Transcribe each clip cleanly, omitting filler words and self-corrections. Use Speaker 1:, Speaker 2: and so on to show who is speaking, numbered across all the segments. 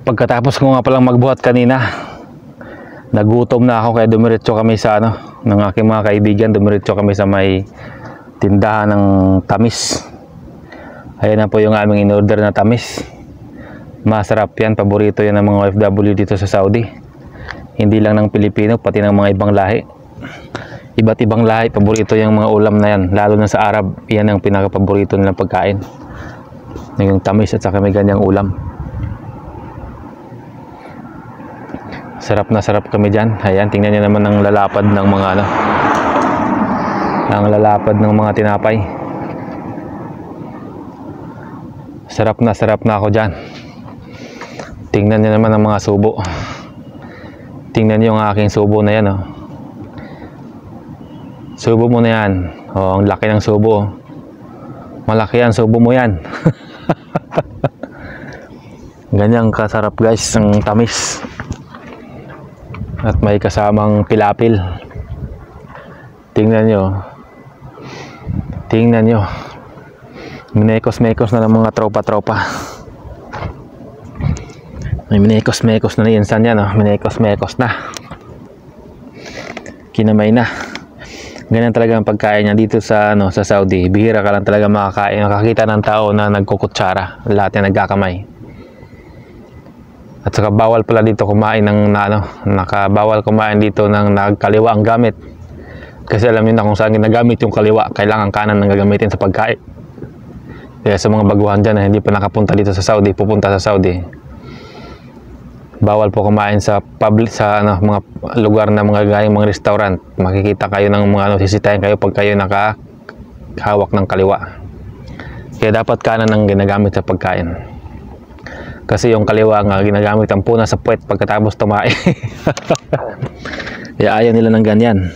Speaker 1: Pagkatapos ko nga palang magbuhat kanina, nagutom na ako kaya dumiretso kami sa ng aking mga kaibigan. Dumiretso kami sa may tindahan ng tamis. Ayan na po yung aming in-order na tamis. Masarap yan, paborito yan ng mga OFW dito sa Saudi. Hindi lang ng Pilipino, pati ng mga ibang lahi. Iba't ibang lahi, paborito yung mga ulam na yan. Lalo na sa Arab, yan ang pinaka-paborito nilang pagkain. Yung tamis at saka may ganyang ulam. Sarap na sarap kami dyan. Ayan, tingnan nyo naman ang lalapad ng mga ang lalapad ng mga tinapay. Sarap na ako dyan. Tingnan nyo naman ang mga subo. Tingnan nyo yung aking subo na yan, oh. Subo mo na yan. Oh, ang laki ng subo. Malaki yan, subo mo yan. Ganyang kasarap guys, ang tamis. At may kasamang pilapil. Tingnan nyo. Tingnan nyo. Minekos-mekos na ng mga tropa-tropa. May minekos-mekos na insan yan, oh. Minekos-mekos na. Kinamay na. Ganyan talaga ang pagkain niya dito sa sa Saudi. Bihira ka lang talaga makakain. Nakakita ng tao na nagkukutsara. Lahat yan nagkakamay. At saka bawal pala dito kumain ng nakabawal kumain dito ng nagkaliwa ang gamit. Kasi alam niyo na kung saan ginagamit yung kaliwa, kailangan kanan ang gagamitin sa pagkain. Kaya sa mga baguhan dyan na hindi pa nakapunta dito sa Saudi, pupunta sa Saudi, bawal po kumain sa public, sa mga lugar na mga gayang mga restaurant. Makikita kayo ng mga sisitahin kayo pag kayo nakahawak ng kaliwa. Kaya dapat kanan ang ginagamit sa pagkain. Kasi yung kaliwa nga ginagamit ang puna sa puwet pagkatapos tumae. Kaya ayaw nila ng ganyan.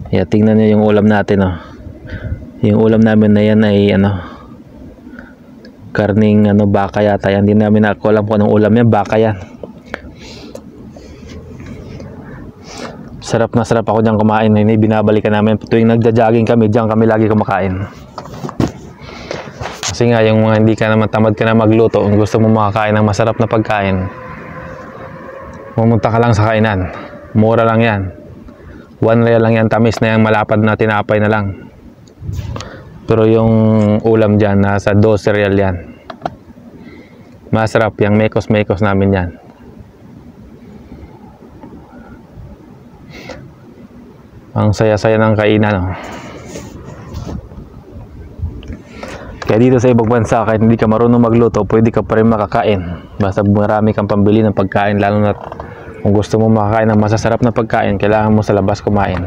Speaker 1: Kaya tingnan niyo yung ulam natin, oh. Yung ulam namin na yan ay karning baka yata yan. Hindi namin alam kung anong ulam yan. Baka yan. Sarap na sarap ako dyan kumain. Hindi binabalikan namin. Tuwing nagja-jogging kami, dyan kami lagi kumakain. Kasi nga yung mga hindi ka naman tamad ka na magluto, kung gusto mo makakain ng masarap na pagkain, pumunta ka lang sa kainan. Mura lang yan. 1 real lang yan, tamis na yung malapad na tinapay na lang. Pero yung ulam dyan, nasa 12 real yan. Masarap, yung mekos-mekos namin yan. Ang saya-saya ng kainan, oh. Kaya dito sa ibang bansa, kahit hindi ka marunong magluto, pwede ka pa rin makakain. Basta marami kang pambili ng pagkain, lalo na kung gusto mo makakain ng masasarap na pagkain, kailangan mo sa labas kumain.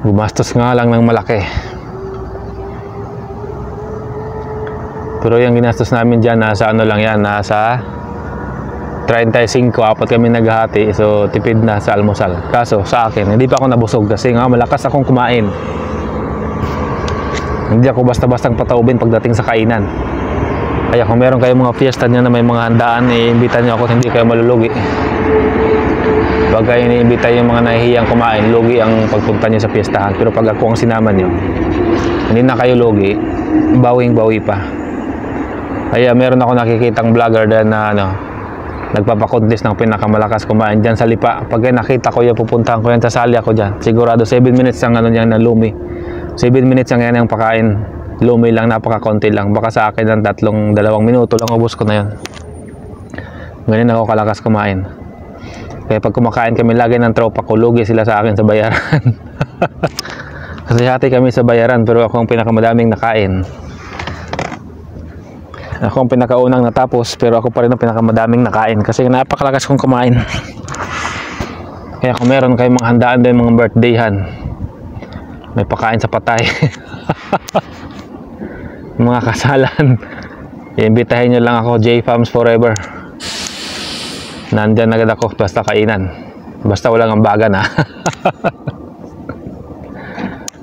Speaker 1: Gumastos nga lang ng malaki. Pero yung ginastos namin dyan, nasa lang yan, nasa 35, apat kami naghahati, so tipid na sa almusal. Kaso sa akin, hindi pa ako nabusog kasi nga malakas akong kumain. Hindi ako basta-bastang pataubin pagdating sa kainan. Kaya kung meron kayong mga fiesta nyo na may mga handaan, iimbita nyo ako, hindi kayo malulugi. Huwag kayo iniimbita yung mga nahihiyang kumain, lugi ang pagpunta nyo sa fiestahan. Pero pag ako ang sinama nyo, hindi na kayo lugi, bawing-bawi pa. Kaya meron ako nakikitang vlogger na nagpapakontest ng pinakamalakas kumain dyan sa Lipa. Pag nakita ko yan, pupuntahan ko yan, sasali ako dyan. Sigurado 7 minutes ang yan na lumi. 7 minutes ang yan yung pakain. Lumi lang, napaka-konti lang. Baka sa akin ng 2 minuto lang, ubos ko na yan. Ganyan ako kalakas kumain. Kaya pag kumakain kami lagi ng tropa ko, lugi sila sa akin sa bayaran. Kasi hati kami sa bayaran, pero ako ang pinakamadaming nakain. Ako ang pinakaunang natapos, pero ako pa rin ang pinakamadaming nakain. Kasi napakalakas kong kumain. Kaya kung meron kayong mga handaan din, mga birthdayhan, may pakain sa patay. Mga kasalan, iimbitahin nyo lang ako, J Farms Forever. Nandyan agad ako, basta kainan. Basta walang ambagan, ha.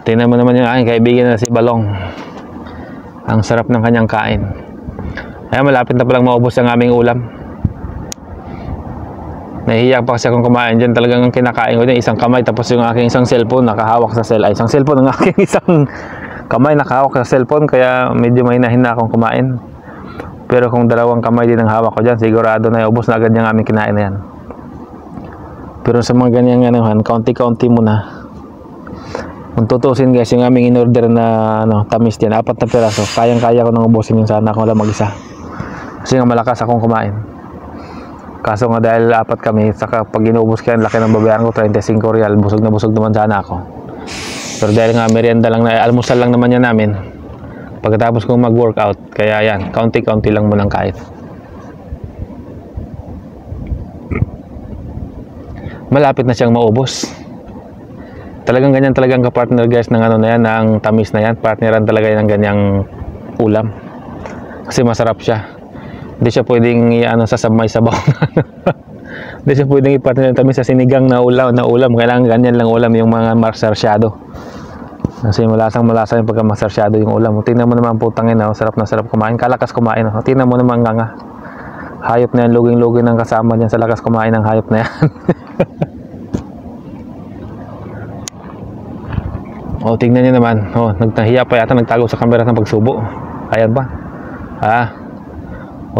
Speaker 1: Tingnan mo naman yung aking kaibigan na si Balong. Ang sarap ng kanyang kain. Ay, malapit na palang maubos ang aming ulam. Nahihiya pa kasi akong kumain dyan. Talagang ang kinakain ko dyan, isang kamay, tapos yung aking isang cellphone nakahawak sa isang cellphone ng aking isang kamay nakahawak sa cellphone, kaya medyo mahinahin na akong kumain. Pero kung dalawang kamay din ang hawak ko dyan, sigurado na ubos na agad yung aming kinain na yan. Pero sa mga ganyang anuhan, kaunti-kaunti muna. Kung tutusin guys, yung aming in-order na tamis dyan, 4 na piraso, kayang-kaya ko nang ubusin yung sana kung lang mag-isa. Kasi nga malakas akong kumain. Kaso nga dahil 4 kami, saka pag inubos kaya, laki ng babayaran ko, 35 real, busog na busog naman sana ako. Pero dahil nga merienda lang na, almusal lang naman yan namin. Pagkatapos kong mag-workout, kaya yan, kaunti-kaunti lang munang kahit. Malapit na siyang maubos. Talagang ganyan talagang ka-partner guys ng na yan, ng tamis na yan. Partneran talaga yan ng ganyang ulam. Kasi masarap siya. Hindi siya pwedeng sasabay sabaw. Hindi siya pwedeng i-partner ng tamis sa sinigang na ulam. Kailangan ganyan lang ulam yung mga marsarsyado. Kasi malasang-malasa yung pagka-marsarsyado yung ulam. Tingnan mo naman putangin, sarap na sarap kumain. Kalakas kumain. Tingnan mo naman nga. Hayop na yan, luging-luging ng kasama niyan sa lakas kumain ng hayop na yan. Tingnan niyo naman. Nagtahiya pa yata, nagtago sa camera ng pagsubo. Ayan pa.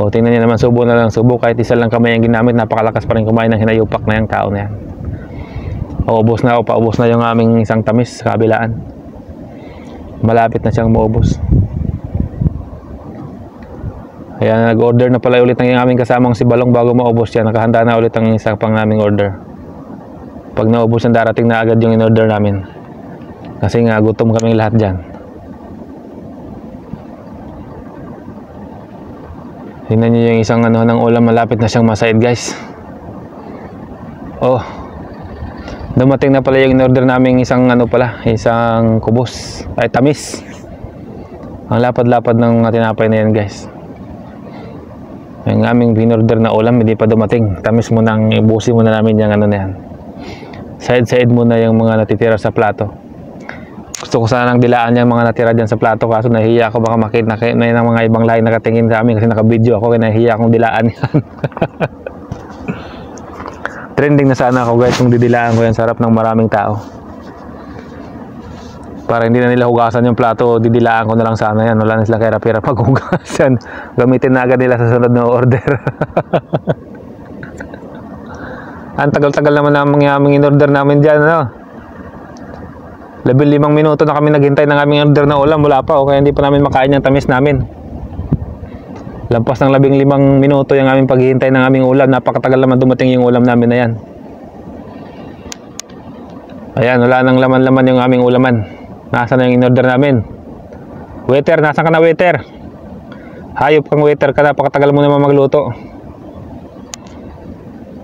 Speaker 1: Tingnan niyo naman, subo na lang subo. Kahit isa lang kamay ang ginamit, napakalakas pa rin kumain ng hinayupak na yung tao na yan. Ubos na paubos na yung aming isang tamis sa kabilaan. Malapit na siyang maubos. Ayan, nag-order na pala ulit ng aming kasamang si Balong bago maubos yan. Nakahanda na ulit ang isa pang naming order. Pag naubos yan, darating na agad yung in-order namin. Kasi nga, gutom kaming lahat dyan. Tingnan nyo yung isang ng ulam, malapit na siyang masaid guys. Dumating na pala yung in-order namin isang isang kubos, ay tamis. Ang lapad-lapad ng tinapay na yan guys. Yung aming in-order na ulam hindi pa dumating. Tamis mo nang ibusin muna namin yung na yan. Side-side muna yung mga natitira sa plato. Gusto ko sanang dilaan yung mga natira dyan sa plato, kaso nahihiya ako baka makita na ng mga ibang lain nakatingin sa amin kasi naka-video ako, kaya nahihiya akong dilaan yan. Trending na sana ako guys kung didilaan ko yan sa harap ng maraming tao. Para hindi na nila hugasan yung plato, didilaan ko na lang sana yan. Wala na sila kaya paghugasan. Gamitin na agad nila sa sunod na order. Ang tagal-tagal naman namang aming in-order namin dyan. 15 minuto na kami naghintay ng aming order na ulam. Wala pa, kaya hindi pa namin makain yung tamis namin. Lampas ng 15 minuto yung aming paghihintay ng aming ulam. Napakatagal naman dumating yung ulam namin na yan. Ayan, wala nang laman-laman yung aming ulaman. Nasaan na yung in-order namin? Waiter, nasaan ka na waiter? Hayop kang waiter ka, napakatagal mo naman magluto.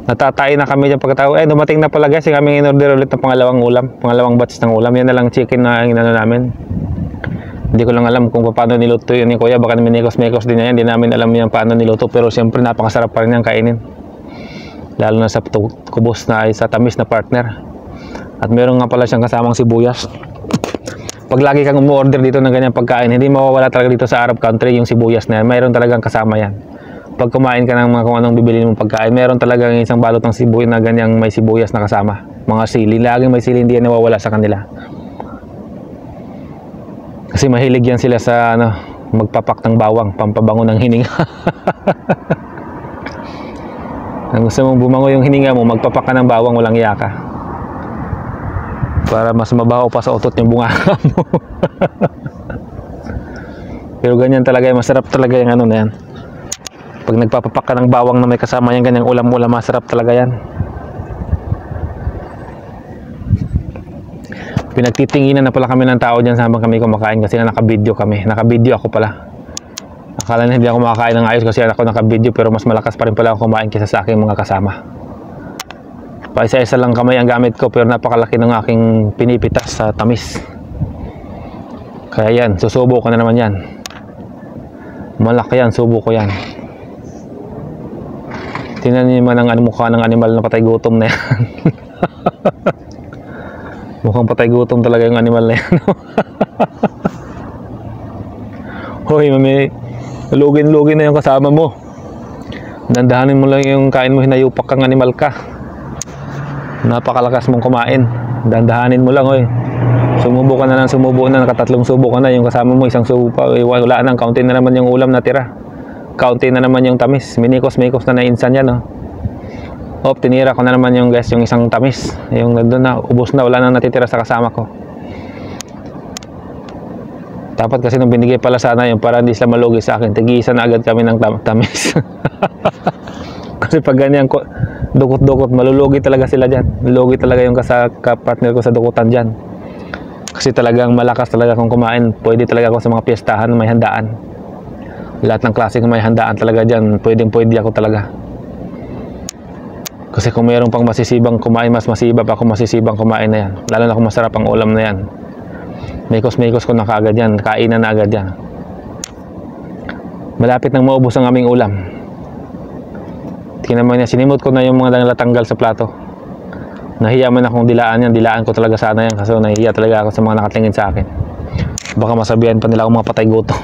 Speaker 1: Natatay na kami dyan pagkatao. Dumating na pala guys yung aming in-order ulit ng pangalawang ulam. Pangalawang batch ng ulam. Yan na lang chicken na inano namin. Hindi ko lang alam kung paano niluto yun ni Kuya. Baka minikos-mikos din yan. Hindi namin alam yan paano niluto. Pero siyempre napakasarap pa rin yan kainin. Lalo na sa kubos na sa tamis na partner. At meron nga pala siyang kasamang sibuyas. Pag lagi kang umu-order dito ng ganyang pagkain, hindi mawawala talaga dito sa Arab country yung sibuyas na yan. Mayroon talagang kasama yan. Pag kumain ka ng mga kung anong bibili mong pagkain, meron talagang isang balot ng sibuyas na ganyang may sibuyas na kasama. Mga sili. Laging may sili, hindi yan nawawala sa kanila. Kasi mahilig yan sila sa magpapak ng bawang, pampabango ng hininga. Kung gusto mong bumango yung hininga mo, magpapak ka ng bawang, walang iya ka. Para mas mabaho pa sa utot yung bunganga mo. Pero ganyan talaga, masarap talaga yung na yan. Pag nagpapapak ka ng bawang na may kasama yung ganyang ulam-ulam, masarap talaga yan. Pinagtitinginan na pala kami ng tao dyan habang kami kumakain kasi naka-video kami. Naka-video ako pala. Akala na hindi ako makakain ng ayos kasi ako naka-video, pero mas malakas pa rin pala ako kumain kaysa sa aking mga kasama. Paisa-isa lang kamay ang gamit ko, pero napakalaki ng aking pinipitas sa tamis. Kaya yan, susubo ko na naman yan. Malaki yan, subo ko yan. Tingnan niyo man ang mukha ng animal na patay gutom na yan. Mukhang patay gutom talaga yung animal na yan. Hoy, mami, lugin-lugin na yung kasama mo. Dandahanin mo lang yung kain mo, hinayupak kang animal ka. Napakalakas mong kumain. Dandahanin mo lang, hoy. Sumubo ka na lang, sumubo na, nakatatlong subo ka na. Yung kasama mo, isang subo pa, wala nang, kaunti na naman yung ulam na tira. kaunti na naman yung tamis. Minikos-mikos na insan yan, oh. Tinira ko na naman yung guys, yung isang tamis. Yung nandun na, ubos na, wala nang natitira sa kasama ko. Dapat kasi nung binigay pala sana yung para hindi sila malugi sa akin, tig-isa na agad kami ng tamis. Kasi pag ganyan, dukot-dukot, malulugi talaga sila dyan. Lugi talaga yung kapartner ko sa dukutan dyan. Kasi talagang malakas talaga akong kumain. Pwede talaga ako sa mga piyestahan na may handaan. Lahat ng klase ng may handaan talaga dyan, pwede ako talaga. Kasi kung mayroong pang masisibang kumain, mas masibab ako masisibang kumain na yan. Lalo na kung masarap ang ulam na yan. Mikos-mikos ko na kaagad yan. Kainan na agad yan. Malapit nang maubos ang aming ulam. Tingnan mo niya, sinimot ko na yung mga nalatanggal sa plato. Nahiya man akong dilaan yan. Dilaan ko talaga sana yan. Kasi nahiya talaga ako sa mga nakatingin sa akin. Baka masabihan pa nila akong mga patay gutom.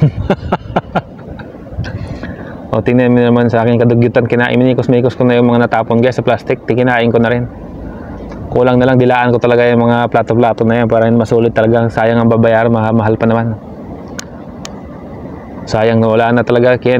Speaker 1: Tingnan mo naman sa akin kadugyutan. Minikos-mikos ko na yung mga natapon guys sa plastic. Kinain ko na rin. Kulang na lang dilaan ko talaga yung mga plato-plato na yan para masulit talaga. Sayang ang babayar, mahal pa naman. Sayang, wala na talaga. Kaya